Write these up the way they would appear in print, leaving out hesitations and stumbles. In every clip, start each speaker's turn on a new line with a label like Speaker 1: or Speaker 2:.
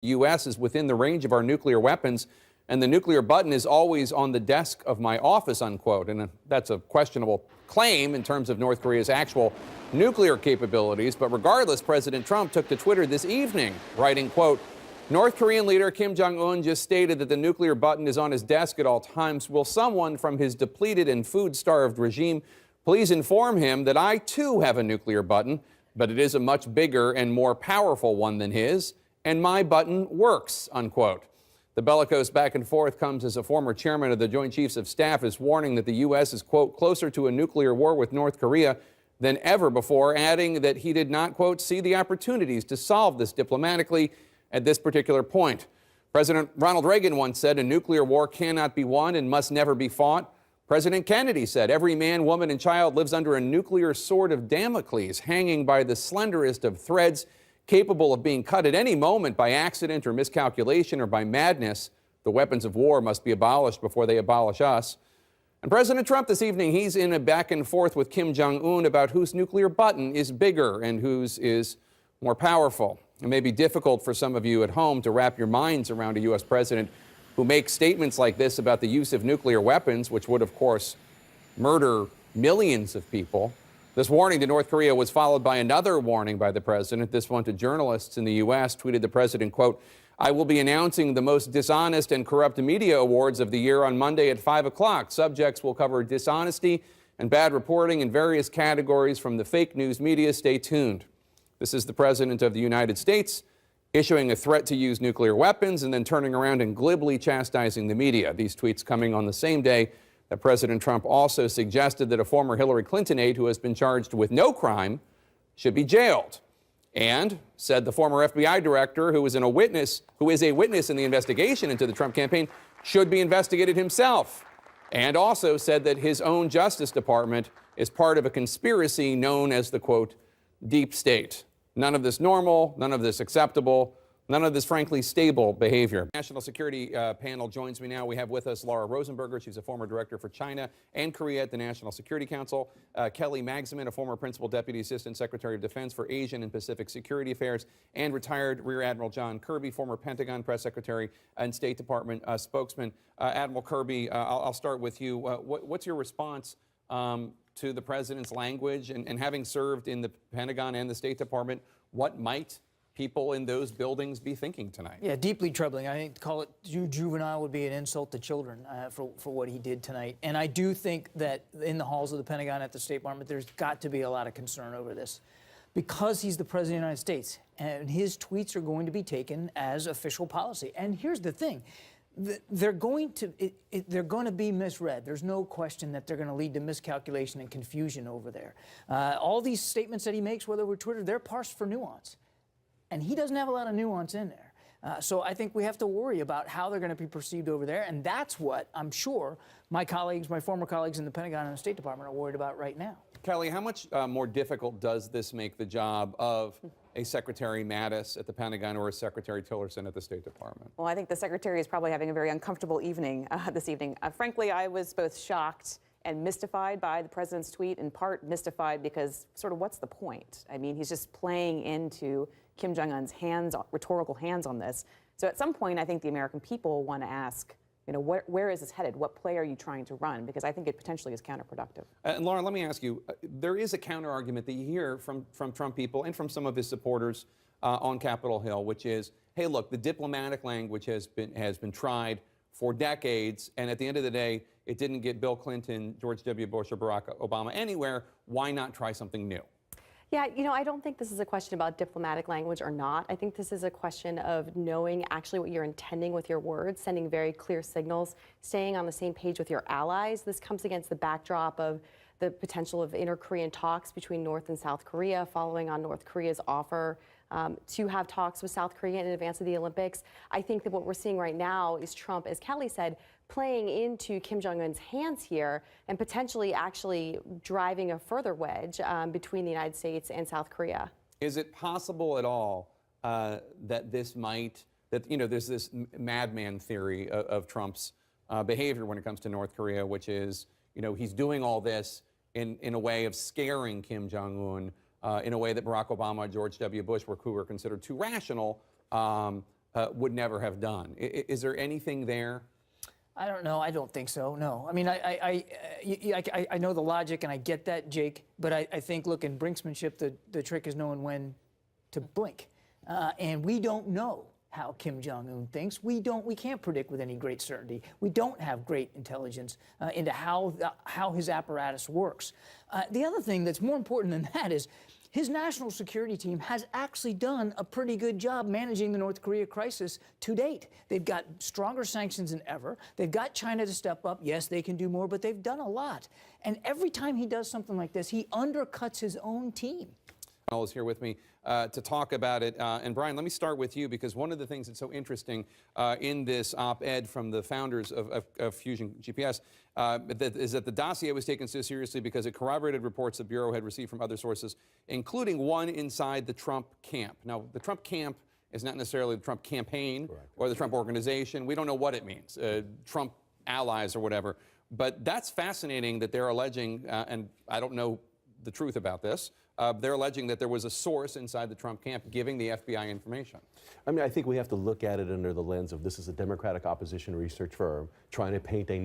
Speaker 1: U.S. is within the range of our nuclear weapons, and the nuclear button is always on the desk of my office, unquote. And that's a questionable claim in terms of North Korea's actual nuclear capabilities. But regardless, President Trump took to Twitter this evening, writing, quote, North Korean leader Kim Jong-un just stated that the nuclear button is on his desk at all times. Will someone from his depleted and food-starved regime please inform him that I, too, have a nuclear button, but it is a much bigger and more powerful one than his, and my button works, unquote. The bellicose back and forth comes as a former chairman of the Joint Chiefs of Staff is warning that the U.S. is, quote, closer to a nuclear war with North Korea than ever before, adding that he did not, quote, see the opportunities to solve this diplomatically at this particular point. President Ronald Reagan once said a nuclear war cannot be won and must never be fought. President Kennedy said every man, woman, and child lives under a nuclear sword of Damocles hanging by the slenderest of threads, capable of being cut at any moment by accident or miscalculation or by madness. The weapons of war must be abolished before they abolish us. And President Trump this evening, he's in a back and forth with Kim Jong-un about whose nuclear button is bigger and whose is more powerful. It may be difficult for some of you at home to wrap your minds around a U.S. president who makes statements like this about the use of nuclear weapons, which would, of course, murder millions of people. This warning to North Korea was followed by another warning by the president, this one to journalists in the U.S., tweeted the president, quote, I will be announcing the most dishonest and corrupt media awards of the year on Monday at 5 o'clock. Subjects will cover dishonesty and bad reporting in various categories from the fake news media. Stay tuned. This is the president of the United States issuing a threat to use nuclear weapons and then turning around and glibly chastising the media. These tweets coming on the same day that President Trump also suggested that a former Hillary Clinton aide who has been charged with no crime should be jailed, and said the former FBI director who is a witness in the investigation into the Trump campaign should be investigated himself, and also said that his own Justice Department is part of a conspiracy known as the, quote, deep state. None of this normal, none of this acceptable, none of this, frankly, stable behavior. National Security Panel joins me now. We have with us Laura Rosenberger. She's a former director for China and Korea at the National Security Council. Kelly Magsamen, a former Principal Deputy Assistant Secretary of Defense for Asian and Pacific Security Affairs, and retired Rear Admiral John Kirby, former Pentagon Press Secretary and State Department spokesman. Admiral Kirby, I'll start with you. What's your response to the president's language, and having served in the Pentagon and the State Department, what might people in those buildings be thinking tonight? Yeah,
Speaker 2: deeply troubling. I think to call it juvenile would be an insult to children for what he did tonight. And I do think that in the halls of the Pentagon at the State Department, there's got to be a lot of concern over this, because he's the President of the United States, and his tweets are going to be taken as official policy. And here's the thing. They're going to be misread. There's no question that they're going to lead to miscalculation and confusion over there. All these statements that he makes, whether we're Twitter, they're parsed for nuance. And he doesn't have a lot of nuance in there. So I think we have to worry about how they're going to be perceived over there. And that's what I'm sure my former colleagues in the Pentagon and the State Department are worried about right now.
Speaker 1: Kelly, how much more difficult does this make the job of a Secretary Mattis at the Pentagon or a Secretary Tillerson at the State Department?
Speaker 3: Well, I think the Secretary is probably having a very uncomfortable evening this evening. Frankly, I was both shocked and mystified by the president's tweet, in part mystified because sort of what's the point? I mean, he's just playing into Kim Jong-un's rhetorical hands on this. So at some point, I think the American people want to ask, you know, where is this headed? What play are you trying to run? Because I think it potentially is counterproductive.
Speaker 1: And Lauren, let me ask you, there is a counter argument that you hear from Trump people and from some of his supporters on Capitol Hill, which is, hey, look, the diplomatic language has been tried for decades, and at the end of the day, it didn't get Bill Clinton, George W. Bush, or Barack Obama anywhere. Why not try something new?
Speaker 4: Yeah, you know, I don't think this is a question about diplomatic language or not. I think this is a question of knowing actually what you're intending with your words, sending very clear signals, staying on the same page with your allies. This comes against the backdrop of the potential of inter-Korean talks between North and South Korea, following on North Korea's offer to have talks with South Korea in advance of the Olympics. I think that what we're seeing right now is Trump, as Kelly said, playing into Kim Jong-un's hands here and potentially actually driving a further wedge between the United States and South Korea.
Speaker 1: Is it possible at all that there's this madman theory of Trump's behavior when it comes to North Korea, which is, you know, he's doing all this in a way of scaring Kim Jong-un, in a way that Barack Obama and George W. Bush who were considered too rational, would never have done. Is there anything there?
Speaker 2: I don't know. I don't think so. No. I mean, I know the logic, and I get that, Jake. But I think, look, in brinksmanship, the trick is knowing when to blink. And we don't know how Kim Jong-un thinks. We can't predict with any great certainty. We don't have great intelligence into how his apparatus works. The other thing that's more important than that is his national security team has actually done a pretty good job managing the North Korea crisis to date. They've got stronger sanctions than ever. They've got China to step up. Yes, they can do more, but they've done a lot. And every time he does something like this, he undercuts his own team.
Speaker 1: Is here with me to talk about it. And Brian, let me start with you, because one of the things that's so interesting in this op-ed from the founders of Fusion GPS is that the dossier was taken so seriously because it corroborated reports the Bureau had received from other sources, including one inside the Trump camp. Now, the Trump camp is not necessarily the Trump campaign or the Trump organization. We don't know what it means, Trump allies or whatever. But that's fascinating that they're alleging, and I don't know the truth about this, they're alleging that there was a source inside the Trump camp giving the FBI information.
Speaker 5: I mean, I think we have to look at it under the lens of this is a Democratic opposition research firm trying to paint a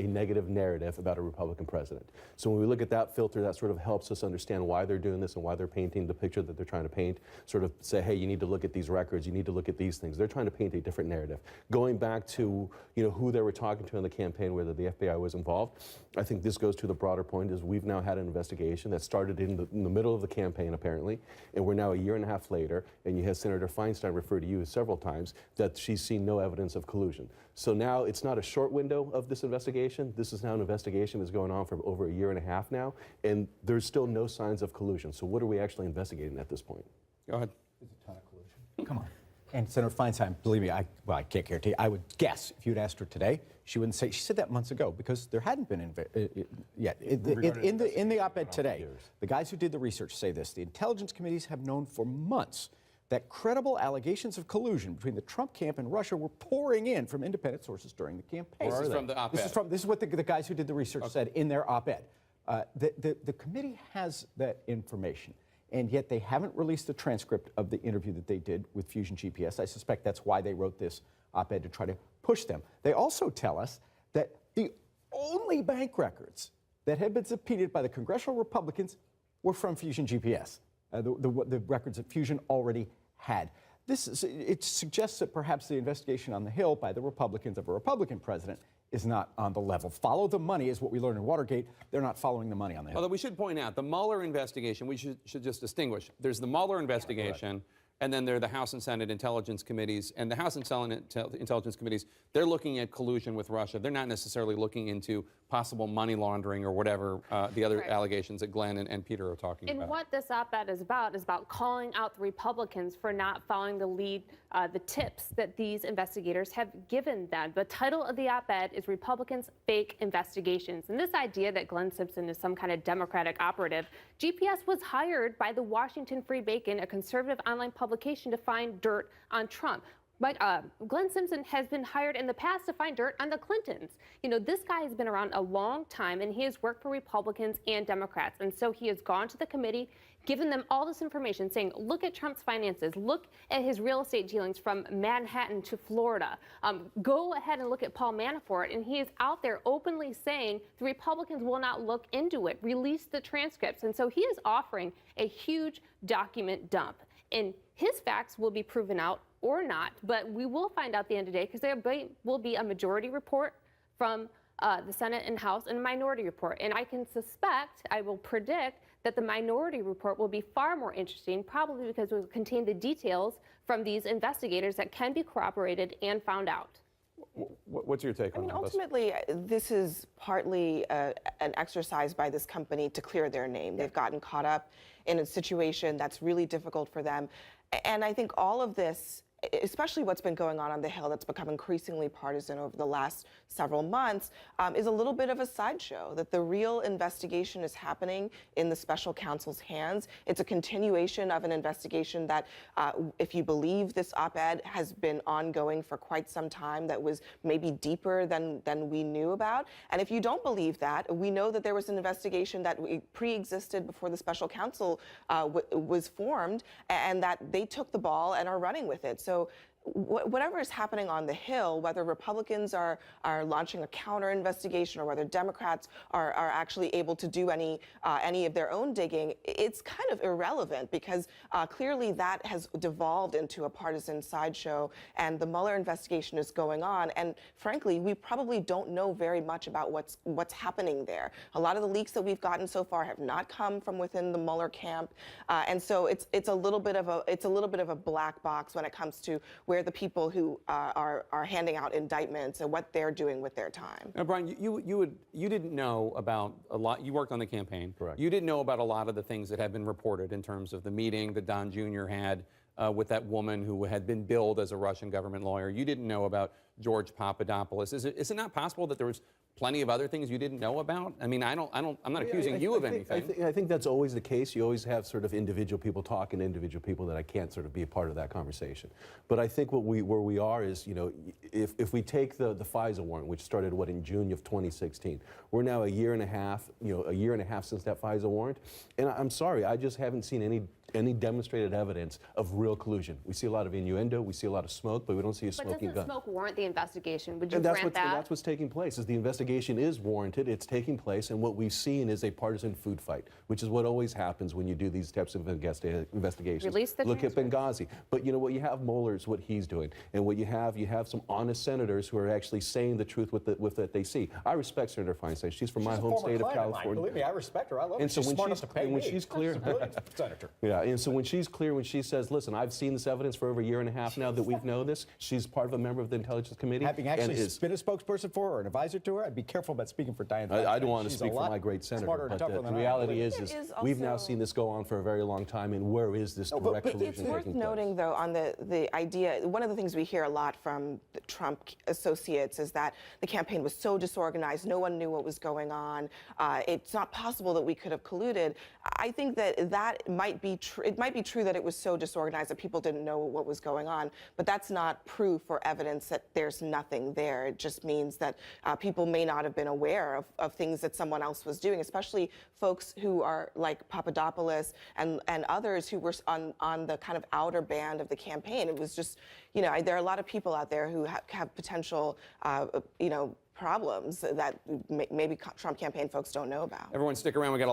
Speaker 5: negative narrative about a Republican president. So when we look at that filter, that sort of helps us understand why they're doing this and why they're painting the picture that they're trying to paint, sort of say, hey, you need to look at these records, you need to look at these things. They're trying to paint a different narrative. Going back to, who they were talking to in the campaign, whether the FBI was involved, I think this goes to the broader point is we've now had an investigation that started in the middle of the campaign, apparently, and we're now a year and a half later, and you have Senator Feinstein refer to you several times that she's seen no evidence of collusion. So now it's not a short window of this investigation. This is now an investigation that's going on for over a year and a half now, and there's still no signs of collusion. So what are we actually investigating at this point?
Speaker 1: Go ahead.
Speaker 6: There's a ton of collusion. Come on. And Senator Feinstein, believe me, I can't guarantee. I would guess if you'd asked her today, she wouldn't say. She said that months ago because there hadn't been yet. In the op-ed today, the guys who did the research say this: the intelligence committees have known for months that credible allegations of collusion between the Trump camp and Russia were pouring in from independent sources during the campaign.
Speaker 1: This is from the op-ed.
Speaker 6: This is what the guys who did the research said in their op-ed. The committee has that information. And yet they haven't released the transcript of the interview that they did with Fusion GPS. I suspect that's why they wrote this op-ed, to try to push them. They also tell us that the only bank records that had been subpoenaed by the congressional Republicans were from Fusion GPS, the records that Fusion already had. It suggests that perhaps the investigation on the Hill by the Republicans of a Republican president is not on the level. Follow the money is what we learned in Watergate. They're not following the money on the Hill.
Speaker 1: Although we should point out, the Mueller investigation, we should just distinguish. There's the Mueller investigation, and then there are the House and Senate Intelligence Committees. And the House and Senate Intelligence Committees, they're looking at collusion with Russia. They're not necessarily looking into possible money laundering or whatever the other allegations that Glenn and Peter are talking about.
Speaker 7: And what this op-ed is about calling out the Republicans for not following the lead, the tips that these investigators have given them. The title of the op-ed is Republicans' Fake Investigations. And this idea that Glenn Simpson is some kind of Democratic operative, GPS was hired by the Washington Free Bacon, a conservative online publication, to find dirt on Trump. But Glenn Simpson has been hired in the past to find dirt on the Clintons. This guy has been around a long time, and he has worked for Republicans and Democrats. And so he has gone to the committee, given them all this information, saying, look at Trump's finances, look at his real estate dealings from Manhattan to Florida. Go ahead and look at Paul Manafort. And he is out there openly saying the Republicans will not look into it, release the transcripts. And so he is offering a huge document dump. And his facts will be proven out or not, but we will find out at the end of the day, because there will be a majority report from the Senate and House and a minority report. And I will predict that the minority report will be far more interesting, probably because it will contain the details from these investigators that can be corroborated and found out.
Speaker 1: What's your take on that?
Speaker 8: Ultimately, this is partly an exercise by this company to clear their name. They've gotten caught up in a situation that's really difficult for them. And I think all of this, especially what's been going on the Hill, that's become increasingly partisan over the last several months, is a little bit of a sideshow, that the real investigation is happening in the special counsel's hands. It's a continuation of an investigation that, if you believe this op-ed, has been ongoing for quite some time, that was maybe deeper than we knew about. And if you don't believe that, we know that there was an investigation that pre-existed before the special counsel was formed, and that they took the ball and are running with it. So whatever is happening on the Hill, whether Republicans are launching a counter investigation or whether Democrats are actually able to do any of their own digging, it's kind of irrelevant because clearly that has devolved into a partisan sideshow, and the Mueller investigation is going on. And frankly, we probably don't know very much about what's happening there. A lot of the leaks that we've gotten so far have not come from within the Mueller camp, and so it's a little bit of a black box when it comes to where the people who are handing out indictments and what they're doing with their time.
Speaker 1: Now, Brian, you didn't know about a lot. You worked on the campaign.
Speaker 5: Correct.
Speaker 1: You didn't know about a lot of the things that have been reported in terms of the meeting that Don Jr. had with that woman who had been billed as a Russian government lawyer. You didn't know about George Papadopoulos. Is it not possible that there was plenty of other things you didn't know about? I mean, I'm not accusing you of anything.
Speaker 5: I think that's always the case. You always have sort of individual people talking to individual people that I can't sort of be a part of that conversation. But I think where we are is, you know, if we take the FISA warrant, which started in June of 2016, we're now a year and a half since that FISA warrant, and I'm sorry, I just haven't seen any demonstrated evidence of real collusion. We see a lot of innuendo, we see a lot of smoke, but we don't see a smoking gun.
Speaker 7: But doesn't smoke warrant the investigation? Would you
Speaker 5: And
Speaker 7: grant that?
Speaker 5: that's what's taking place. Is the investigation is warranted, it's taking place, and what we've seen is a partisan food fight, which is what always happens when you do these types of investigations.
Speaker 7: Release the
Speaker 5: Look at
Speaker 7: transcript.
Speaker 5: Benghazi. But you know what you have Mueller is what he's doing, and what you have some honest senators who are actually saying the truth with what they see. I respect Senator Feinstein. She's from my home state of California.
Speaker 6: Believe me, I respect her. I love her.
Speaker 5: And so
Speaker 6: She's
Speaker 5: when
Speaker 6: smart enough to pay me.
Speaker 5: she's clear,
Speaker 6: She's a brilliant senator.
Speaker 5: yeah, and so when she's clear, when she says, "Listen, I've seen this evidence for over a year and a half now that we've known this," she's part of a member of the Intelligence Committee.
Speaker 6: Having
Speaker 5: and
Speaker 6: actually been a spokesperson for her or an advisor to her, I'd be careful about speaking for Diane.
Speaker 5: I don't want to
Speaker 6: She's
Speaker 5: speak
Speaker 6: a
Speaker 5: for
Speaker 6: lot
Speaker 5: my great senator,
Speaker 6: smarter and
Speaker 5: but
Speaker 6: tougher
Speaker 5: the
Speaker 6: than I am.
Speaker 5: reality
Speaker 8: It
Speaker 5: is
Speaker 8: is
Speaker 5: we've now
Speaker 8: also-
Speaker 5: seen this go on for a very long time, and where is this direct collusion
Speaker 8: It's
Speaker 5: taking
Speaker 8: worth
Speaker 5: place?
Speaker 8: noting, though, on the idea, one of the things we hear a lot from the Trump associates is that the campaign was so disorganized, no one knew what was going on. It's not possible that we could have colluded. I think that might be true. It might be true that it was so disorganized that people didn't know what was going on, but that's not proof or evidence that there's nothing there. It just means that people may not have been aware of things that someone else was doing, especially folks who are like Papadopoulos and others who were on the kind of outer band of the campaign. It was just, you know, there are a lot of people out there who have potential, problems that maybe Trump campaign folks don't know about.
Speaker 1: Everyone stick around. We got a